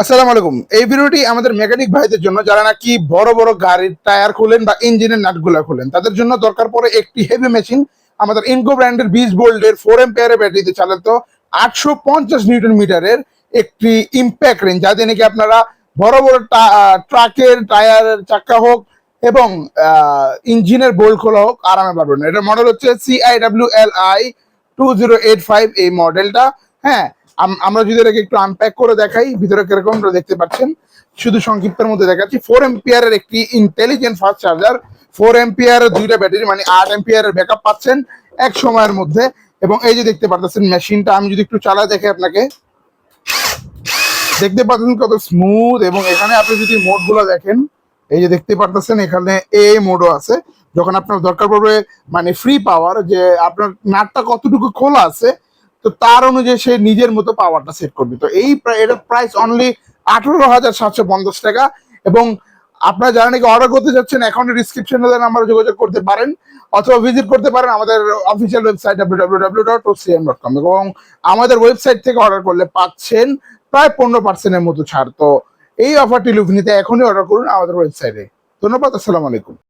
আসসালামু আলাইকুম। এই ভিডিওটি আমাদের মেকানিক ভাইদের জন্য, যারা নাকি বড় বড় গাড়ির টায়ার খোলেন বা ইঞ্জিনের নাটগুলা খোলেন, তাদের জন্য দরকার পড়ে একটি হেভি মেশিন। আমাদের ইনকো ব্র্যান্ডের 20 ভোল্টের 4 এম্পিয়ারের ব্যাটারিতে চালিত 850 নিউটন মিটারের একটি ইম্প্যাক্ট রেঞ্জ, যাতে নাকি আপনারা বড় বড় ট্রাকের টায়ারের চাক্কা হোক এবং ইঞ্জিনের বোল্ট খোলা হোক আরামে পারবেন। এটার মডেল হচ্ছে CIWLI 2085 এই মডেলটা। হ্যাঁ, আমরা যদি এটাকে একটু আনপ্যাক করে দেখাই ভিতরে কিরকম দেখতে পাচ্ছেন। শুধু সংক্ষিপ্তের মধ্যে দেখাচ্ছি। 4 এম্পিয়ারের একটি ইন্টেলিজেন্ট ফাস্ট চার্জার, 4 এম্পিয়ারের দুইটা ব্যাটারি, মানে 8 এম্পিয়ারের ব্যাকআপ পাচ্ছেন এক সময়ের মধ্যে। এবং এই যে দেখতে পাচ্ছেন মেশিনটা, আমি যদি একটু চালা দেখে আপনাকে, দেখতে পাচ্ছেন কত স্মুথ। এবং এখানে আপনি যদি মোড গুলো দেখেন, এই যে দেখতে পাচ্ছেন এখানে এ মোডও আছে। যখন আপনার দরকার পড়বে মানে ফ্রি পাওয়ার, যে আপনার নাটটা কতটুকু খোলা আছে, তো তার অনুযায়ী সে নিজের মতো পাওয়ারটা সেট করবে। তো এটার প্রাইস অনলি 18,750 টাকা। এবং আপনারা যারা নাকি অর্ডার করতে যাচ্ছেন, এখন ডিসক্রিপশনে নাম্বারে যোগাযোগ করতে পারেন, অথবা ভিজিট করতে পারেন আমাদের অফিসিয়াল ওয়েবসাইট www.ocm.com। এবং আমাদের ওয়েবসাইট থেকে অর্ডার করলে পাচ্ছেন প্রায় 15% মতো ছাড়। তো এই অফারটি লুফে নিতে এখনই অর্ডার করুন আমাদের ওয়েবসাইটে। ধন্যবাদ। আসসালামু আলাইকুম।